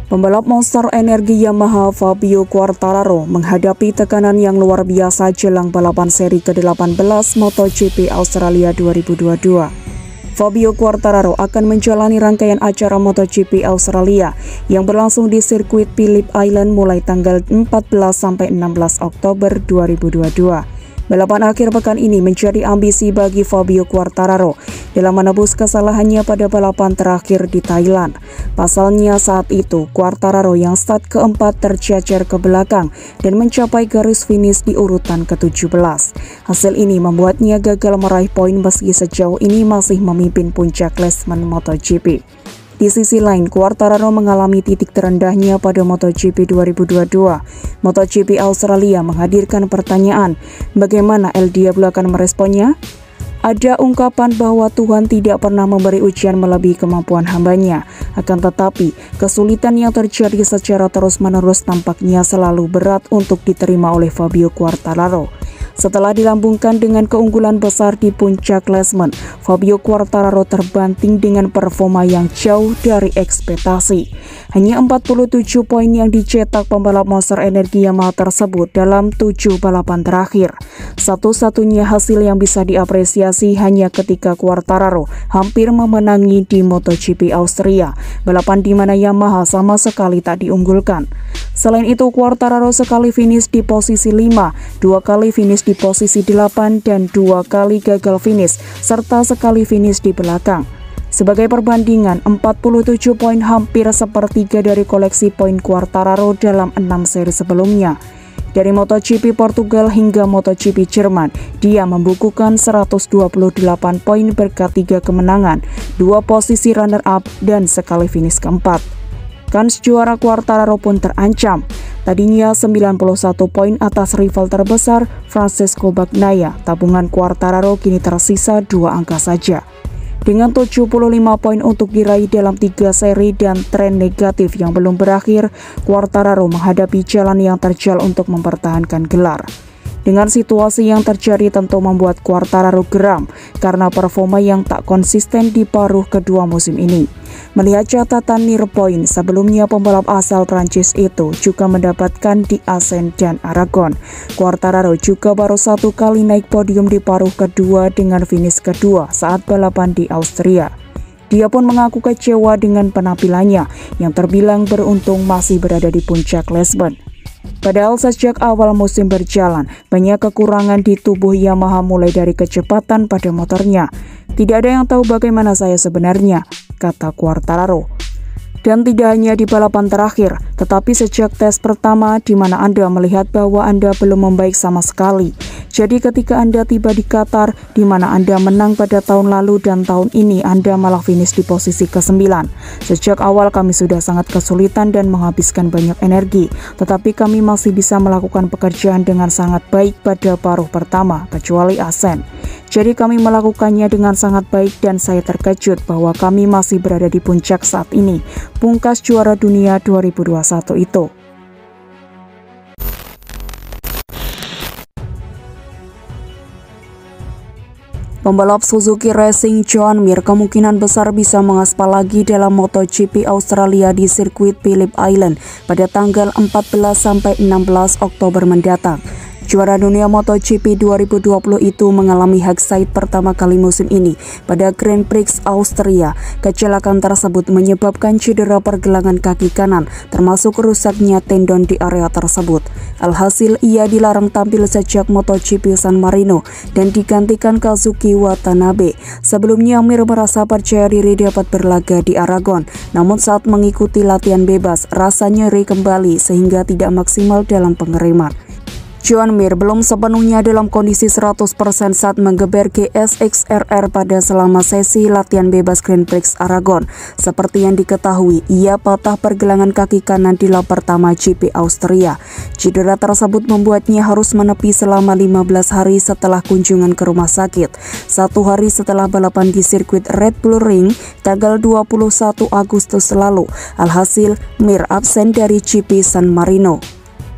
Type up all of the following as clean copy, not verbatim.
Pembalap monster energi Yamaha Fabio Quartararo menghadapi tekanan yang luar biasa jelang balapan seri ke-18 MotoGP Australia 2022. Fabio Quartararo akan menjalani rangkaian acara MotoGP Australia yang berlangsung di sirkuit Phillip Island mulai tanggal 14 sampai 16 Oktober 2022. Balapan akhir pekan ini menjadi ambisi bagi Fabio Quartararo dalam menebus kesalahannya pada balapan terakhir di Thailand. Pasalnya saat itu, Quartararo yang start keempat tercecer ke belakang dan mencapai garis finish di urutan ke-17. Hasil ini membuatnya gagal meraih poin meski sejauh ini masih memimpin puncak klasemen MotoGP. Di sisi lain, Quartararo mengalami titik terendahnya pada MotoGP 2022. MotoGP Australia menghadirkan pertanyaan, bagaimana El Diablo akan meresponnya? Ada ungkapan bahwa Tuhan tidak pernah memberi ujian melebihi kemampuan hambanya. Akan tetapi, kesulitan yang terjadi secara terus-menerus tampaknya selalu berat untuk diterima oleh Fabio Quartararo. Setelah dilambungkan dengan keunggulan besar di puncak klasemen, Fabio Quartararo terbanting dengan performa yang jauh dari ekspektasi. Hanya 47 poin yang dicetak pembalap monster energi Yamaha tersebut dalam 7 balapan terakhir. Satu-satunya hasil yang bisa diapresiasi hanya ketika Quartararo hampir memenangi di MotoGP Austria, balapan di mana Yamaha sama sekali tak diunggulkan. Selain itu, Quartararo sekali finish di posisi 5, 2 kali finish di posisi 8, dan 2 kali gagal finish, serta sekali finish di belakang. Sebagai perbandingan, 47 poin hampir sepertiga dari koleksi poin Quartararo dalam 6 seri sebelumnya. Dari MotoGP Portugal hingga MotoGP Jerman, dia membukukan 128 poin berkat 3 kemenangan, 2 posisi runner-up, dan sekali finish keempat. Kans juara Quartararo pun terancam. Tadinya 91 poin atas rival terbesar Francesco Bagnaia, tabungan Quartararo kini tersisa 2 angka saja. Dengan 75 poin untuk diraih dalam 3 seri dan tren negatif yang belum berakhir, Quartararo menghadapi jalan yang terjal untuk mempertahankan gelar. Dengan situasi yang terjadi tentu membuat Quartararo geram karena performa yang tak konsisten di paruh kedua musim ini. Melihat catatan near point, sebelumnya pembalap asal Prancis itu juga mendapatkan di Assen dan Aragon. Quartararo juga baru 1 kali naik podium di paruh kedua dengan finish kedua saat balapan di Austria. Dia pun mengaku kecewa dengan penampilannya yang terbilang beruntung masih berada di puncak klasemen. Padahal sejak awal musim berjalan, banyak kekurangan di tubuh Yamaha mulai dari kecepatan pada motornya. Tidak ada yang tahu bagaimana saya sebenarnya, kata Quartararo. Dan tidak hanya di balapan terakhir, tetapi sejak tes pertama di mana Anda melihat bahwa Anda belum membaik sama sekali. Jadi ketika Anda tiba di Qatar, di mana Anda menang pada tahun lalu dan tahun ini Anda malah finish di posisi ke-9. Sejak awal kami sudah sangat kesulitan dan menghabiskan banyak energi, tetapi kami masih bisa melakukan pekerjaan dengan sangat baik pada paruh pertama, kecuali Assen. Jadi kami melakukannya dengan sangat baik dan saya terkejut bahwa kami masih berada di puncak saat ini, pungkas juara dunia 2021 itu. Pembalap Suzuki Racing Joan Mir kemungkinan besar bisa mengaspal lagi dalam MotoGP Australia di sirkuit Phillip Island pada tanggal 14 sampai 16 Oktober mendatang. Juara dunia MotoGP 2020 itu mengalami hak side pertama kali musim ini pada Grand Prix Austria. Kecelakaan tersebut menyebabkan cedera pergelangan kaki kanan, termasuk rusaknya tendon di area tersebut. Alhasil, ia dilarang tampil sejak MotoGP San Marino dan digantikan Kazuki Watanabe. Sebelumnya, Mir merasa percaya diri dapat berlaga di Aragon, namun saat mengikuti latihan bebas, rasa nyeri kembali sehingga tidak maksimal dalam pengereman. Joan Mir belum sepenuhnya dalam kondisi 100% saat menggeber GSX-RR pada selama sesi latihan bebas Grand Prix Aragon. Seperti yang diketahui, ia patah pergelangan kaki kanan di lap pertama GP Austria. Cedera tersebut membuatnya harus menepi selama 15 hari setelah kunjungan ke rumah sakit. 1 hari setelah balapan di sirkuit Red Bull Ring, tanggal 21 Agustus lalu. Alhasil, Mir absen dari GP San Marino.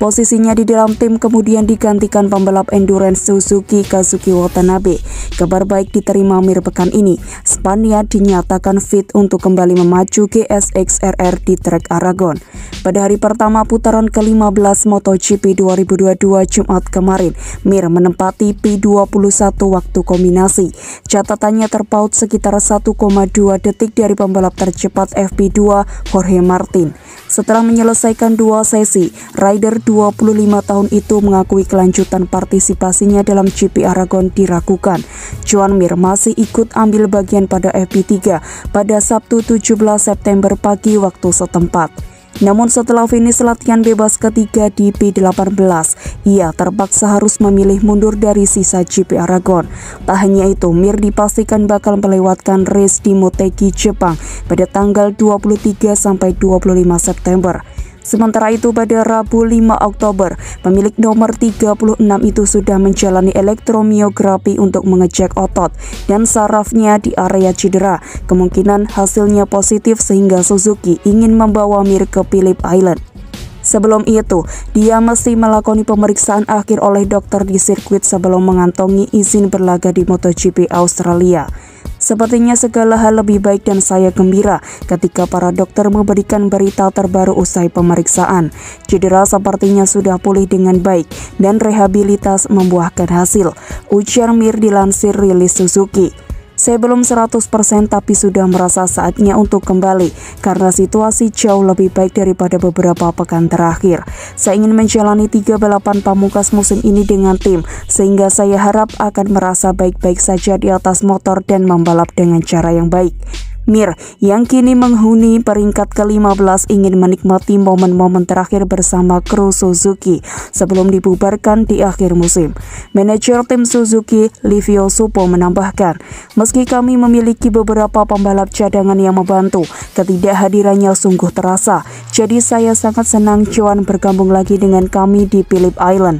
Posisinya di dalam tim kemudian digantikan pembalap endurance Suzuki Kazuki Watanabe. Kabar baik diterima Mir pekan ini. Spaniard dinyatakan fit untuk kembali memacu GSX RR di trek Aragon. Pada hari pertama putaran ke-15 MotoGP 2022 Jumat kemarin, Mir menempati P21 waktu kombinasi. Catatannya terpaut sekitar 1,2 detik dari pembalap tercepat FP2 Jorge Martin. Setelah menyelesaikan 2 sesi, rider 25 tahun itu mengakui kelanjutan partisipasinya dalam GP Aragon diragukan. Joan Mir masih ikut ambil bagian pada FP3 pada Sabtu 17 September pagi waktu setempat. Namun setelah finish latihan bebas ketiga di P18, ia terpaksa harus memilih mundur dari sisa GP Aragon. Tak hanya itu, Mir dipastikan bakal melewatkan race di Motegi, Jepang pada tanggal 23 sampai 25 September. Sementara itu pada Rabu 5 Oktober, pemilik nomor 36 itu sudah menjalani elektromiografi untuk mengecek otot dan sarafnya di area cedera. Kemungkinan hasilnya positif sehingga Suzuki ingin membawa Mir ke Phillip Island. Sebelum itu, dia mesti melakoni pemeriksaan akhir oleh dokter di sirkuit sebelum mengantongi izin berlaga di MotoGP Australia. Sepertinya segala hal lebih baik dan saya gembira ketika para dokter memberikan berita terbaru usai pemeriksaan. Cedera sepertinya sudah pulih dengan baik dan rehabilitas membuahkan hasil, ujar Mir dilansir rilis Suzuki. Saya belum 100% tapi sudah merasa saatnya untuk kembali karena situasi jauh lebih baik daripada beberapa pekan terakhir. Saya ingin menjalani 3 balapan pamungkas musim ini dengan tim sehingga saya harap akan merasa baik-baik saja di atas motor dan membalap dengan cara yang baik. Mir yang kini menghuni peringkat ke-15 ingin menikmati momen-momen terakhir bersama kru Suzuki sebelum dibubarkan di akhir musim. Manajer tim Suzuki, Livio Suppo menambahkan, meski kami memiliki beberapa pembalap cadangan yang membantu, ketidakhadirannya sungguh terasa. Jadi saya sangat senang Joan bergabung lagi dengan kami di Phillip Island.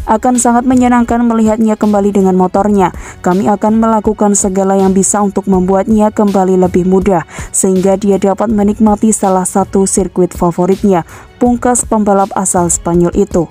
Akan sangat menyenangkan melihatnya kembali dengan motornya. Kami akan melakukan segala yang bisa untuk membuatnya kembali lebih mudah, sehingga dia dapat menikmati salah satu sirkuit favoritnya, pungkas pembalap asal Spanyol itu.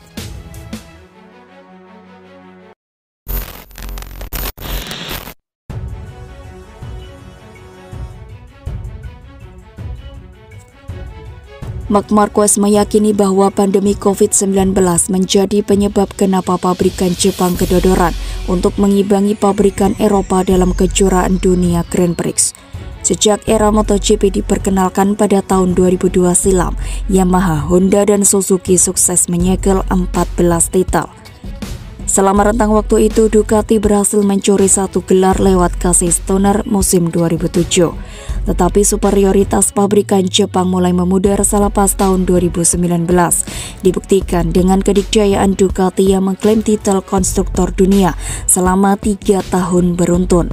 Marc Marquez meyakini bahwa pandemi COVID-19 menjadi penyebab kenapa pabrikan Jepang kedodoran untuk mengimbangi pabrikan Eropa dalam kejuaraan dunia Grand Prix. Sejak era MotoGP diperkenalkan pada tahun 2002 silam, Yamaha, Honda, dan Suzuki sukses menyegel 14 titel. Selama rentang waktu itu, Ducati berhasil mencuri 1 gelar lewat Casey Stoner musim 2007. Tetapi superioritas pabrikan Jepang mulai memudar selepas tahun 2019, dibuktikan dengan kedikdayaan Ducati yang mengklaim titel konstruktor dunia selama 3 tahun beruntun.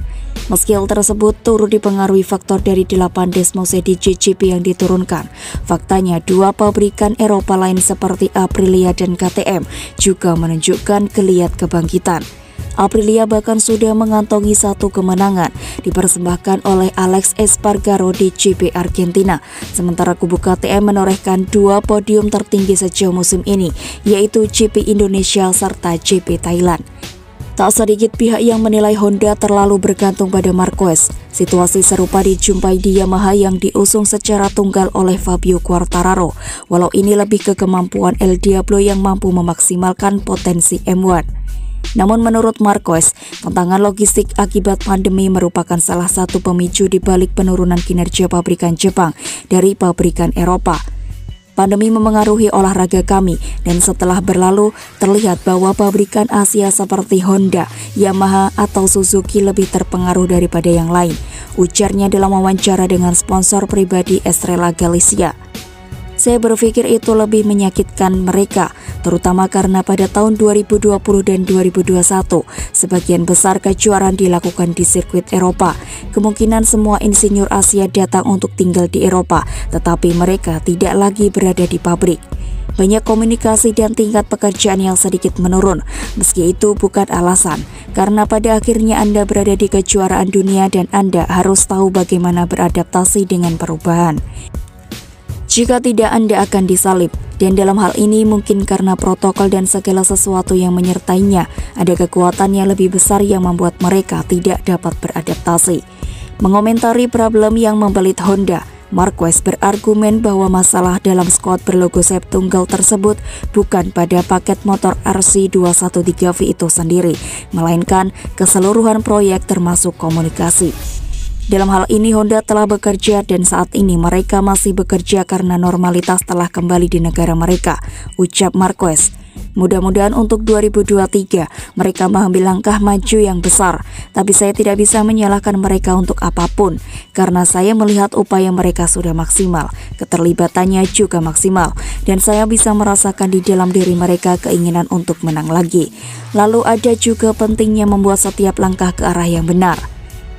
Meski hal tersebut turut dipengaruhi faktor dari 8 Desmosedi GP yang diturunkan, faktanya 2 pabrikan Eropa lain seperti Aprilia dan KTM juga menunjukkan geliat kebangkitan. Aprilia bahkan sudah mengantongi 1 kemenangan dipersembahkan oleh Alex Espargaro di GP Argentina, sementara kubu KTM menorehkan 2 podium tertinggi sejauh musim ini, yaitu GP Indonesia serta GP Thailand. Tak sedikit pihak yang menilai Honda terlalu bergantung pada Marquez. Situasi serupa dijumpai di Yamaha yang diusung secara tunggal oleh Fabio Quartararo, walau ini lebih ke kemampuan El Diablo yang mampu memaksimalkan potensi M1. Namun menurut Marquez, tantangan logistik akibat pandemi merupakan salah satu pemicu di balik penurunan kinerja pabrikan Jepang dari pabrikan Eropa. Pandemi memengaruhi olahraga kami, dan setelah berlalu, terlihat bahwa pabrikan Asia seperti Honda, Yamaha, atau Suzuki lebih terpengaruh daripada yang lain, ujarnya dalam wawancara dengan sponsor pribadi Estrella Galicia. Saya berpikir itu lebih menyakitkan mereka, terutama karena pada tahun 2020 dan 2021, sebagian besar kejuaraan dilakukan di sirkuit Eropa. Kemungkinan semua insinyur Asia datang untuk tinggal di Eropa, tetapi mereka tidak lagi berada di pabrik. Banyak komunikasi dan tingkat pekerjaan yang sedikit menurun, meski itu bukan alasan, karena pada akhirnya Anda berada di kejuaraan dunia dan Anda harus tahu bagaimana beradaptasi dengan perubahan. Jika tidak, Anda akan disalib. Dan dalam hal ini mungkin karena protokol dan segala sesuatu yang menyertainya, ada kekuatan yang lebih besar yang membuat mereka tidak dapat beradaptasi. Mengomentari problem yang membelit Honda, Marquez berargumen bahwa masalah dalam skuad berlogo sayap tunggal tersebut bukan pada paket motor RC213V itu sendiri, melainkan keseluruhan proyek termasuk komunikasi. Dalam hal ini Honda telah bekerja dan saat ini mereka masih bekerja karena normalitas telah kembali di negara mereka, ucap Marquez. Mudah-mudahan untuk 2023 mereka mengambil langkah maju yang besar, tapi saya tidak bisa menyalahkan mereka untuk apapun, karena saya melihat upaya mereka sudah maksimal, keterlibatannya juga maksimal, dan saya bisa merasakan di dalam diri mereka keinginan untuk menang lagi. Lalu ada juga pentingnya membuat setiap langkah ke arah yang benar.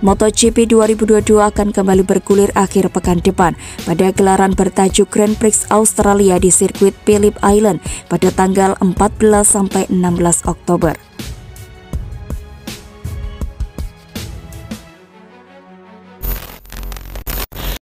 MotoGP 2022 akan kembali bergulir akhir pekan depan pada gelaran bertajuk Grand Prix Australia di sirkuit Phillip Island pada tanggal 14 sampai 16 Oktober.